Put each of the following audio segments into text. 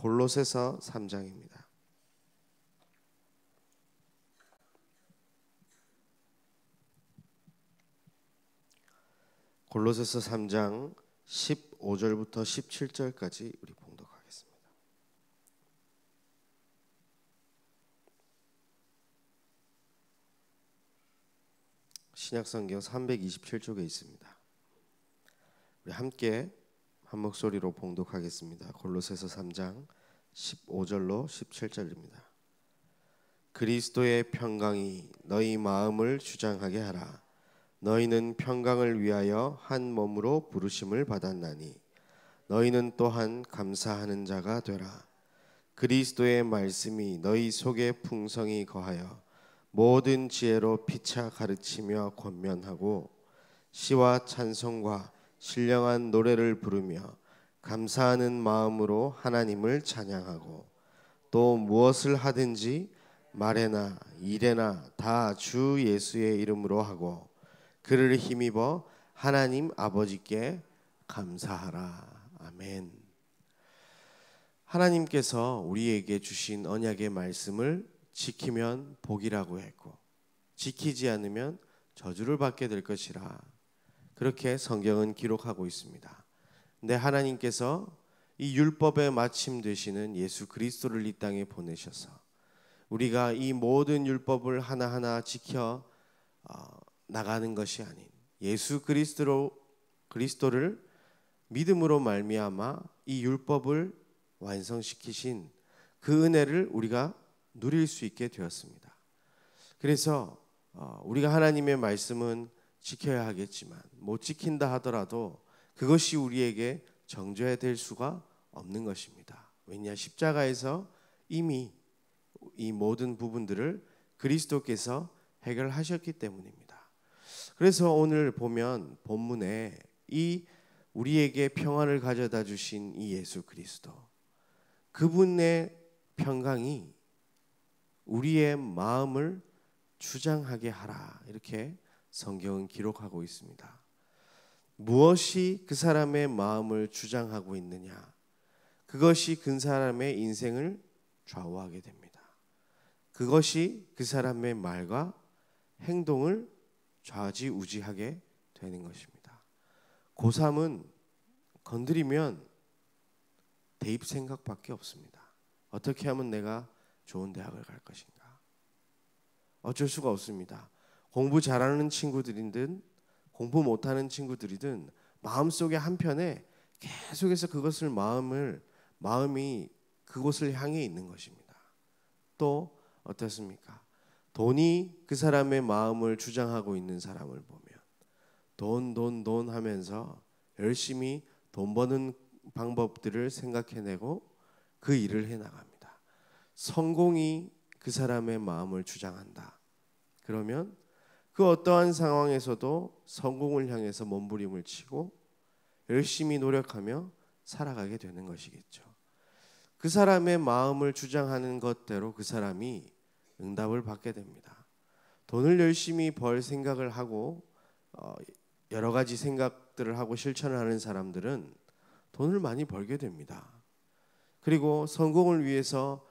골로새서 3장입니다. 골로새서 3장 15절부터 17절까지 우리 봉독하겠습니다. 신약성경 327쪽에 있습니다. 우리 함께 한 목소리로 봉독하겠습니다. 골로새서 3장 15절로 17절입니다. 그리스도의 평강이 너희 마음을 주장하게 하라. 너희는 평강을 위하여 한 몸으로 부르심을 받았나니 너희는 또한 감사하는 자가 되라. 그리스도의 말씀이 너희 속에 풍성히 거하여 모든 지혜로 피차 가르치며 권면하고 시와 찬송과 신령한 노래를 부르며 감사하는 마음으로 하나님을 찬양하고 또 무엇을 하든지 말에나 일에나 다 주 예수의 이름으로 하고 그를 힘입어 하나님 아버지께 감사하라. 아멘. 하나님께서 우리에게 주신 언약의 말씀을 지키면 복이라고 했고 지키지 않으면 저주를 받게 될 것이라. 그렇게 성경은 기록하고 있습니다. 근데 하나님께서 이 율법의 마침 되시는 예수 그리스도를 이 땅에 보내셔서 우리가 이 모든 율법을 하나하나 지켜 나가는 것이 아닌 예수 그리스도를 믿음으로 말미암아 이 율법을 완성시키신 그 은혜를 우리가 누릴 수 있게 되었습니다. 그래서 우리가 하나님의 말씀은 지켜야 하겠지만 못 지킨다 하더라도 그것이 우리에게 정죄될 수가 없는 것입니다. 왜냐? 십자가에서 이미 이 모든 부분들을 그리스도께서 해결하셨기 때문입니다. 그래서 오늘 보면 본문에 이 우리에게 평안을 가져다 주신 이 예수 그리스도, 그분의 평강이 우리의 마음을 주장하게 하라, 이렇게 성경은 기록하고 있습니다. 무엇이 그 사람의 마음을 주장하고 있느냐? 그것이 그 사람의 인생을 좌우하게 됩니다. 그것이 그 사람의 말과 행동을 좌지우지하게 되는 것입니다. 고3은 건드리면 대입 생각밖에 없습니다. 어떻게 하면 내가 좋은 대학을 갈 것인가? 어쩔 수가 없습니다. 공부 잘하는 친구들이든 공부 못하는 친구들이든 마음속에 한편에 계속해서 그것을 마음이 그곳을 향해 있는 것입니다. 또 어떻습니까? 돈이 그 사람의 마음을 주장하고 있는 사람을 보면 돈 하면서 열심히 돈 버는 방법들을 생각해내고 그 일을 해나갑니다. 성공이 그 사람의 마음을 주장한다. 그러면 그 어떠한 상황에서도 성공을 향해서 몸부림을 치고 열심히 노력하며 살아가게 되는 것이겠죠. 그 사람의 마음을 주장하는 것대로 그 사람이 응답을 받게 됩니다. 돈을 열심히 벌 생각을 하고 여러 가지 생각들을 하고 실천을 하는 사람들은 돈을 많이 벌게 됩니다. 그리고 성공을 위해서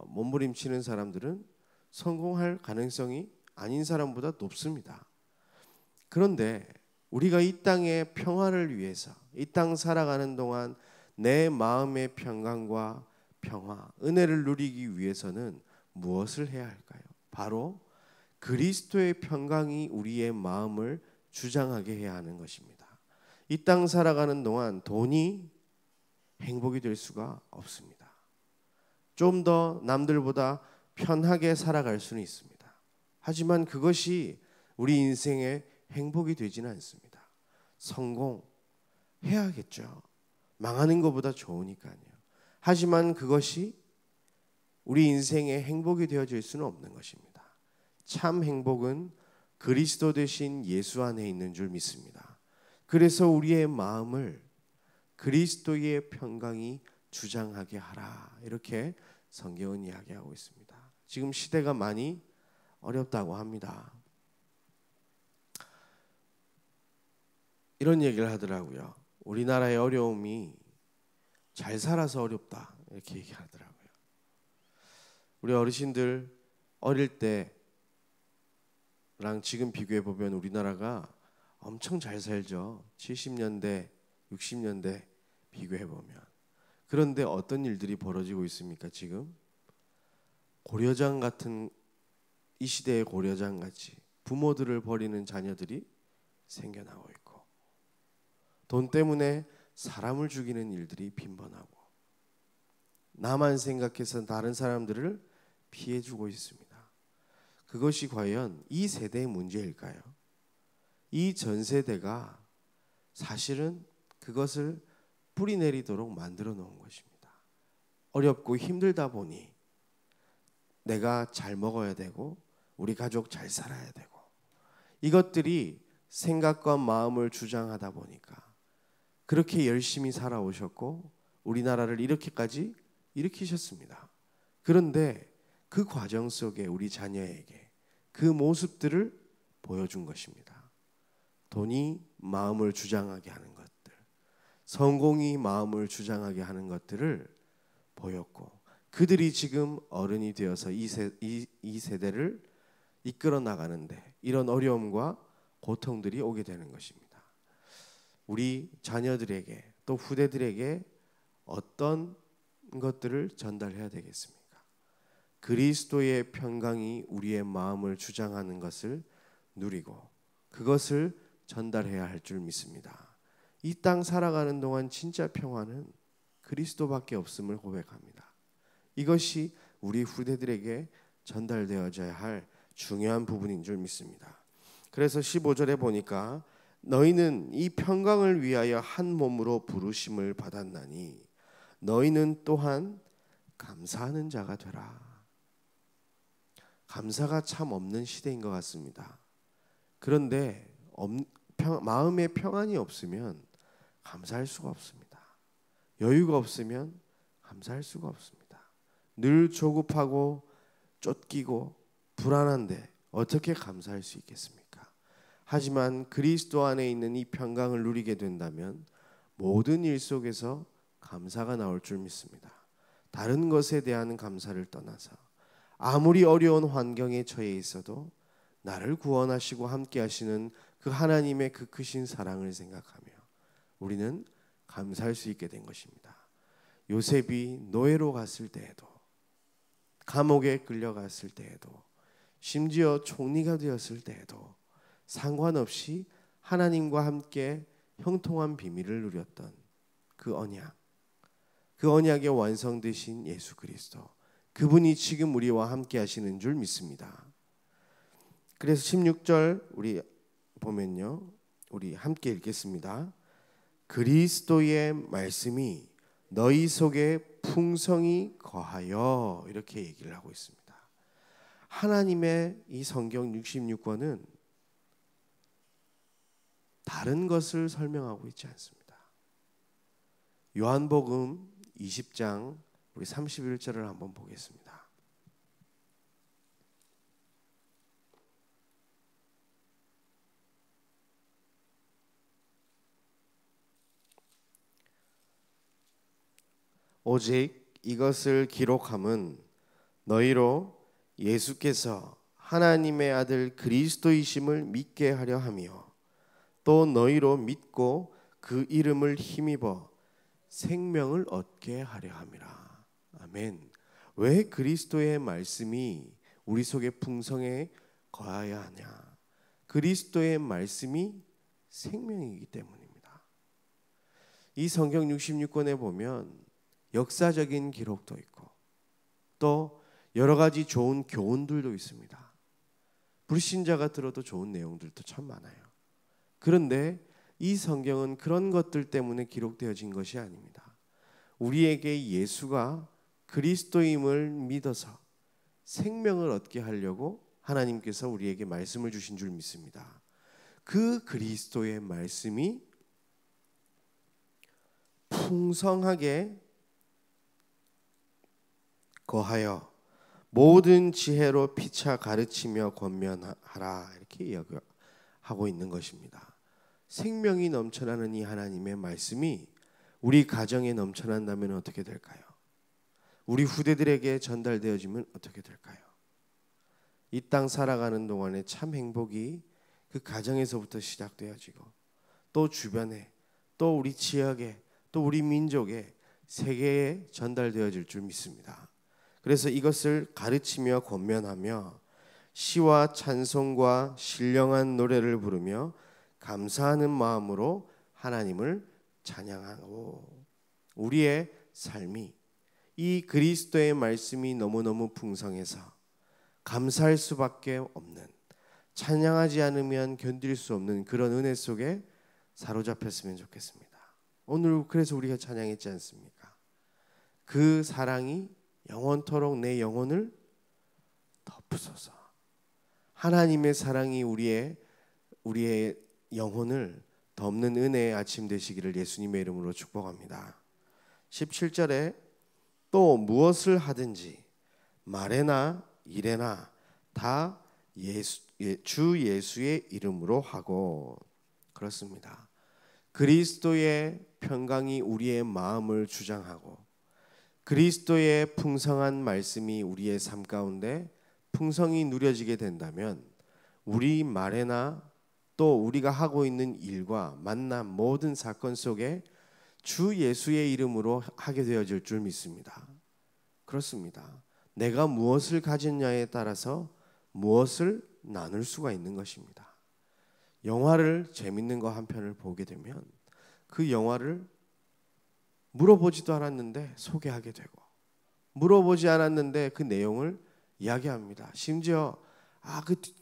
몸부림치는 사람들은 성공할 가능성이 아닌 사람보다 높습니다. 그런데 우리가 이 땅의 평화를 위해서 이 땅 살아가는 동안 내 마음의 평강과 평화, 은혜를 누리기 위해서는 무엇을 해야 할까요? 바로 그리스도의 평강이 우리의 마음을 주장하게 해야 하는 것입니다. 이 땅 살아가는 동안 돈이 행복이 될 수가 없습니다. 좀 더 남들보다 편하게 살아갈 수는 있습니다. 하지만 그것이 우리 인생의 행복이 되지는 않습니다. 성공해야겠죠. 망하는 것보다 좋으니까요. 하지만 그것이 우리 인생의 행복이 되어질 수는 없는 것입니다. 참 행복은 그리스도 되신 예수 안에 있는 줄 믿습니다. 그래서 우리의 마음을 그리스도의 평강이 주장하게 하라, 이렇게 성경은 이야기하고 있습니다. 지금 시대가 많이 어렵다고 합니다. 이런 얘기를 하더라고요. 우리나라의 어려움이 잘 살아서 어렵다, 이렇게 얘기하더라고요. 우리 어르신들 어릴 때랑 지금 비교해 보면 우리나라가 엄청 잘 살죠. 70년대, 60년대 비교해 보면. 그런데 어떤 일들이 벌어지고 있습니까? 지금 고려장 같은, 이 시대의 고려장 같이 부모들을 버리는 자녀들이 생겨나고 있고, 돈 때문에 사람을 죽이는 일들이 빈번하고, 나만 생각해서 다른 사람들을 피해주고 있습니다. 그것이 과연 이 세대의 문제일까요? 이 전 세대가 사실은 그것을 뿌리내리도록 만들어 놓은 것입니다. 어렵고 힘들다 보니 내가 잘 먹어야 되고 우리 가족 잘 살아야 되고, 이것들이 생각과 마음을 주장하다 보니까 그렇게 열심히 살아오셨고 우리나라를 이렇게까지 일으키셨습니다. 그런데 그 과정 속에 우리 자녀에게 그 모습들을 보여준 것입니다. 돈이 마음을 주장하게 하는 것들, 성공이 마음을 주장하게 하는 것들을 보였고, 그들이 지금 어른이 되어서 이 세대를 이끌어 나가는데 이런 어려움과 고통들이 오게 되는 것입니다. 우리 자녀들에게 또 후대들에게 어떤 것들을 전달해야 되겠습니까? 그리스도의 평강이 우리의 마음을 주장하는 것을 누리고 그것을 전달해야 할 줄 믿습니다. 이 땅 살아가는 동안 진짜 평화는 그리스도밖에 없음을 고백합니다. 이것이 우리 후대들에게 전달되어져야 할 중요한 부분인 줄 믿습니다. 그래서 15절에 보니까 너희는 이 평강을 위하여 한 몸으로 부르심을 받았나니 너희는 또한 감사하는 자가 되라. 감사가 참 없는 시대인 것 같습니다. 그런데 마음에 평안이 없으면 감사할 수가 없습니다. 여유가 없으면 감사할 수가 없습니다. 늘 조급하고 쫓기고 불안한데 어떻게 감사할 수 있겠습니까? 하지만 그리스도 안에 있는 이 평강을 누리게 된다면 모든 일 속에서 감사가 나올 줄 믿습니다. 다른 것에 대한 감사를 떠나서 아무리 어려운 환경에 처해 있어도 나를 구원하시고 함께 하시는 그 하나님의 그 크신 사랑을 생각하며 우리는 감사할 수 있게 된 것입니다. 요셉이 노예로 갔을 때에도, 감옥에 끌려갔을 때에도, 심지어 총리가 되었을 때에도 상관없이 하나님과 함께 형통한 비밀을 누렸던 그 언약, 그 언약의 완성되신 예수 그리스도, 그분이 지금 우리와 함께 하시는 줄 믿습니다. 그래서 16절 우리 보면요, 우리 함께 읽겠습니다. 그리스도의 말씀이 너희 속에 풍성히 거하여, 이렇게 얘기를 하고 있습니다. 하나님의 이 성경 66권은 다른 것을 설명하고 있지 않습니다. 요한복음 20장 우리 31절을 한번 보겠습니다. 오직 이것을 기록함은 너희로 예수께서 하나님의 아들 그리스도이심을 믿게 하려 하며 또 너희로 믿고 그 이름을 힘입어 생명을 얻게 하려 함이라. 아멘. 왜 그리스도의 말씀이 우리 속에 풍성에 거하여야 하냐? 그리스도의 말씀이 생명이기 때문입니다. 이 성경 66권에 보면 역사적인 기록도 있고 또 여러 가지 좋은 교훈들도 있습니다. 불신자가 들어도 좋은 내용들도 참 많아요. 그런데 이 성경은 그런 것들 때문에 기록되어진 것이 아닙니다. 우리에게 예수가 그리스도임을 믿어서 생명을 얻게 하려고 하나님께서 우리에게 말씀을 주신 줄 믿습니다. 그 그리스도의 말씀이 풍성하게 거하여 모든 지혜로 피차 가르치며 권면하라, 이렇게 이야기하고 있는 것입니다. 생명이 넘쳐나는 이 하나님의 말씀이 우리 가정에 넘쳐난다면 어떻게 될까요? 우리 후대들에게 전달되어지면 어떻게 될까요? 이 땅 살아가는 동안에 참 행복이 그 가정에서부터 시작되어지고 또 주변에 또 우리 지역에 또 우리 민족에 세계에 전달되어질 줄 믿습니다. 그래서 이것을 가르치며 권면하며 시와 찬송과 신령한 노래를 부르며 감사하는 마음으로 하나님을 찬양하고 우리의 삶이 이 그리스도의 말씀이 너무너무 풍성해서 감사할 수밖에 없는 찬양하지 않으면 견딜 수 없는 그런 은혜 속에 사로잡혔으면 좋겠습니다. 오늘 그래서 우리가 찬양했지 않습니까? 그 사랑이 영원토록 내 영혼을 덮으소서. 하나님의 사랑이 우리의 영혼을 덮는 은혜의 아침 되시기를 예수님의 이름으로 축복합니다. 17절에 또 무엇을 하든지 말에나 일에나 다 주 예수의 이름으로 하고 그렇습니다. 그리스도의 평강이 우리의 마음을 주장하고 그리스도의 풍성한 말씀이 우리의 삶 가운데 풍성히 누려지게 된다면 우리 말에나 또 우리가 하고 있는 일과 만남 모든 사건 속에 주 예수의 이름으로 하게 되어질 줄 믿습니다. 그렇습니다. 내가 무엇을 가졌냐에 따라서 무엇을 나눌 수가 있는 것입니다. 영화를 재밌는 거 한 편을 보게 되면 그 영화를 물어보지도 않았는데 소개하게 되고 물어보지 않았는데 그 내용을 이야기합니다. 심지어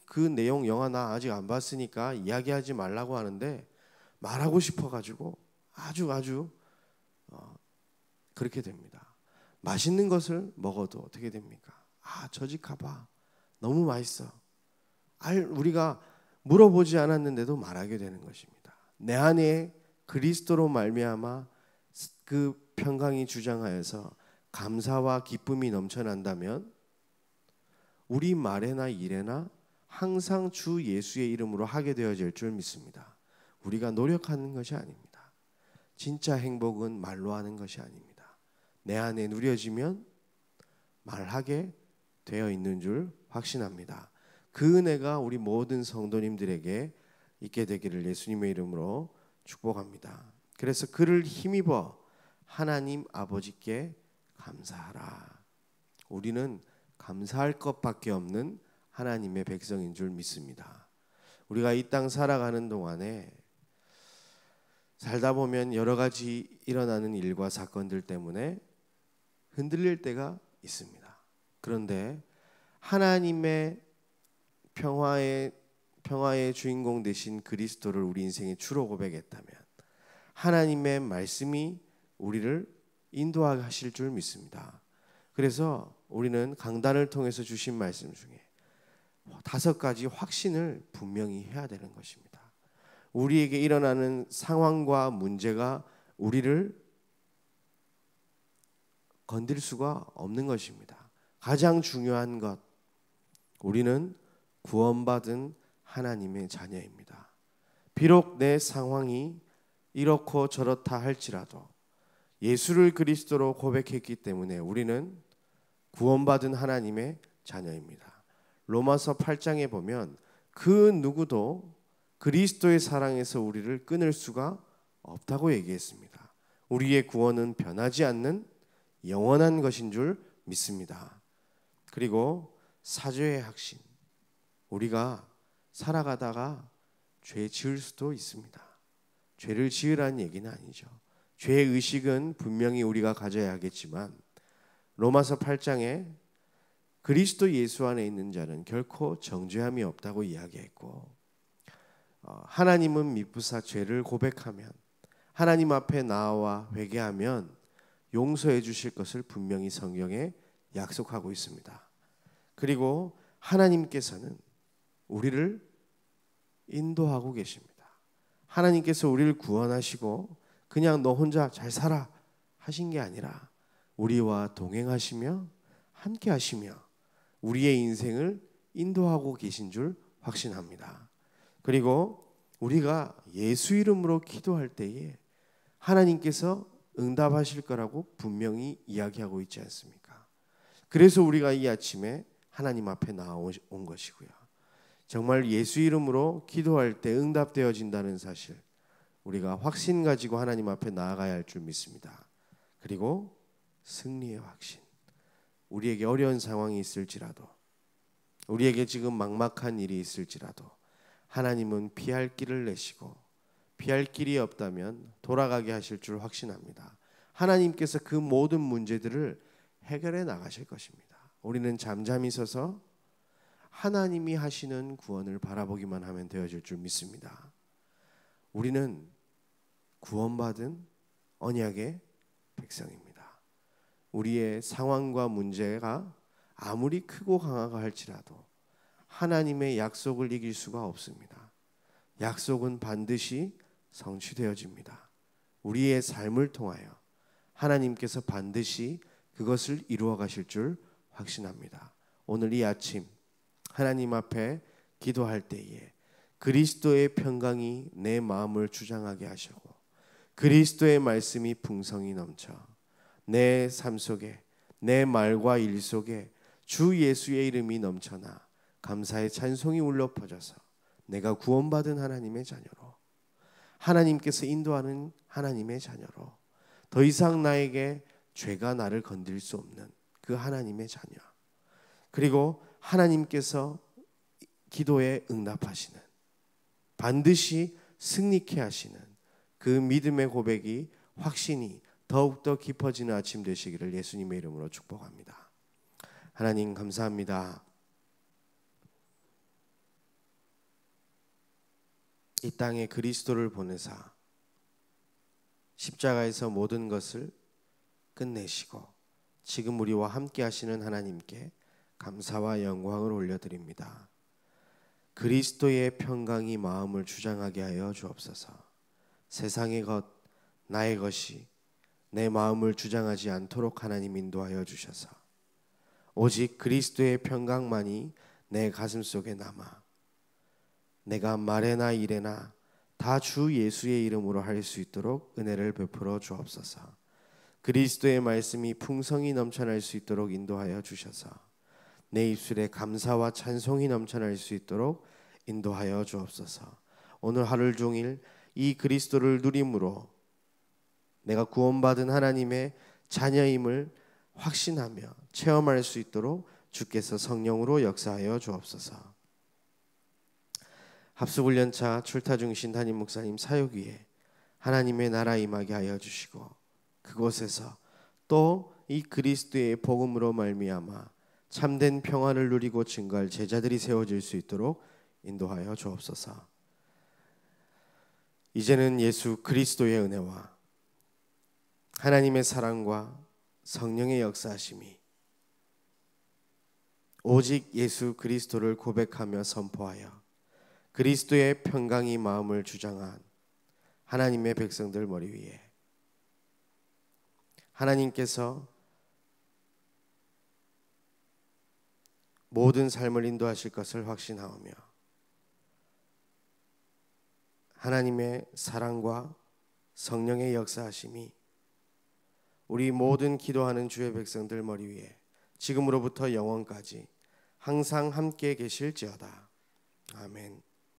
그 내용 영화 나 아직 안 봤으니까 이야기하지 말라고 하는데 말하고 싶어가지고 아주 그렇게 됩니다. 맛있는 것을 먹어도 어떻게 됩니까? 저 집 가봐. 너무 맛있어. 우리가 물어보지 않았는데도 말하게 되는 것입니다. 내 안에 그리스도로 말미암아 그 평강이 주장하여서 감사와 기쁨이 넘쳐난다면 우리 말에나 일에나 항상 주 예수의 이름으로 하게 되어질 줄 믿습니다. 우리가 노력하는 것이 아닙니다. 진짜 행복은 말로 하는 것이 아닙니다. 내 안에 누려지면 말하게 되어 있는 줄 확신합니다. 그 은혜가 우리 모든 성도님들에게 있게 되기를 예수님의 이름으로 축복합니다. 그래서 그를 힘입어 하나님 아버지께 감사하라. 우리는 감사할 것밖에 없는 하나님의 백성인 줄 믿습니다. 우리가 이 땅 살아가는 동안에 살다 보면 여러 가지 일어나는 일과 사건들 때문에 흔들릴 때가 있습니다. 그런데 하나님의 평화의 주인공 되신 그리스도를 우리 인생의 주로 고백했다면 하나님의 말씀이 우리를 인도하실 줄 믿습니다. 그래서 우리는 강단을 통해서 주신 말씀 중에 5가지 확신을 분명히 해야 되는 것입니다. 우리에게 일어나는 상황과 문제가 우리를 건들 수가 없는 것입니다. 가장 중요한 것, 우리는 구원받은 하나님의 자녀입니다. 비록 내 상황이 이렇고 저렇다 할지라도 예수를 그리스도로 고백했기 때문에 우리는 구원받은 하나님의 자녀입니다. 로마서 8장에 보면 그 누구도 그리스도의 사랑에서 우리를 끊을 수가 없다고 얘기했습니다. 우리의 구원은 변하지 않는 영원한 것인 줄 믿습니다. 그리고 사죄의 확신, 우리가 살아가다가 죄 지을 수도 있습니다. 죄를 지으라는 얘기는 아니죠. 죄의 의식은 분명히 우리가 가져야 하겠지만 로마서 8장에 그리스도 예수 안에 있는 자는 결코 정죄함이 없다고 이야기했고 하나님은 미쁘사 죄를 고백하면 하나님 앞에 나와 회개하면 용서해 주실 것을 분명히 성경에 약속하고 있습니다. 그리고 하나님께서는 우리를 인도하고 계십니다. 하나님께서 우리를 구원하시고 그냥 너 혼자 잘 살아 하신 게 아니라 우리와 동행하시며 함께 하시며 우리의 인생을 인도하고 계신 줄 확신합니다. 그리고 우리가 예수 이름으로 기도할 때에 하나님께서 응답하실 거라고 분명히 이야기하고 있지 않습니까? 그래서 우리가 이 아침에 하나님 앞에 나온 것이고요. 정말 예수 이름으로 기도할 때 응답되어진다는 사실, 우리가 확신 가지고 하나님 앞에 나아가야 할 줄 믿습니다. 그리고 승리의 확신. 우리에게 어려운 상황이 있을지라도, 우리에게 지금 막막한 일이 있을지라도 하나님은 피할 길을 내시고, 피할 길이 없다면 돌아가게 하실 줄 확신합니다. 하나님께서 그 모든 문제들을 해결해 나가실 것입니다. 우리는 잠잠히 서서 하나님이 하시는 구원을 바라보기만 하면 되어질 줄 믿습니다. 우리는 구원받은 언약의 백성입니다. 우리의 상황과 문제가 아무리 크고 강하고 할지라도 하나님의 약속을 이길 수가 없습니다. 약속은 반드시 성취되어집니다. 우리의 삶을 통하여 하나님께서 반드시 그것을 이루어 가실 줄 확신합니다. 오늘 이 아침 하나님 앞에 기도할 때에 그리스도의 평강이 내 마음을 주장하게 하시고, 그리스도의 말씀이 풍성히 넘쳐 내 삶 속에, 내 말과 일 속에 주 예수의 이름이 넘쳐나 감사의 찬송이 울려 퍼져서 내가 구원받은 하나님의 자녀로, 하나님께서 인도하는 하나님의 자녀로, 더 이상 나에게 죄가 나를 건드릴 수 없는 그 하나님의 자녀, 그리고 하나님께서 기도에 응답하시는, 반드시 승리케 하시는 그 믿음의 고백이, 확신이 더욱더 깊어지는 아침 되시기를 예수님의 이름으로 축복합니다. 하나님 감사합니다. 이 땅에 그리스도를 보내사 십자가에서 모든 것을 끝내시고 지금 우리와 함께 하시는 하나님께 감사와 영광을 올려드립니다. 그리스도의 평강이 마음을 주장하게 하여 주옵소서. 세상의 것, 나의 것이 내 마음을 주장하지 않도록 하나님 인도하여 주셔서 오직 그리스도의 평강만이 내 가슴 속에 남아 내가 말에나 일에나 다 주 예수의 이름으로 할 수 있도록 은혜를 베풀어 주옵소서. 그리스도의 말씀이 풍성히 넘쳐날 수 있도록 인도하여 주셔서 내 입술에 감사와 찬송이 넘쳐날 수 있도록 인도하여 주옵소서. 오늘 하루 종일 이 그리스도를 누림으로 내가 구원받은 하나님의 자녀임을 확신하며 체험할 수 있도록 주께서 성령으로 역사하여 주옵소서. 합숙훈련차 출타 중이신 담임 목사님 사역 위에 하나님의 나라 임하게 하여 주시고, 그곳에서 또 이 그리스도의 복음으로 말미암아 참된 평안을 누리고 증거할 제자들이 세워질 수 있도록 인도하여 주옵소서. 이제는 예수 그리스도의 은혜와 하나님의 사랑과 성령의 역사하심이 오직 예수 그리스도를 고백하며 선포하여 그리스도의 평강이 마음을 주장한 하나님의 백성들 머리 위에 하나님께서 모든 삶을 인도하실 것을 확신하오며 하나님의 사랑과 성령의 역사하심이 우리 모든 기도하는 주의 백성들 머리 위에 지금으로부터 영원까지 항상 함께 계실지어다. 아멘.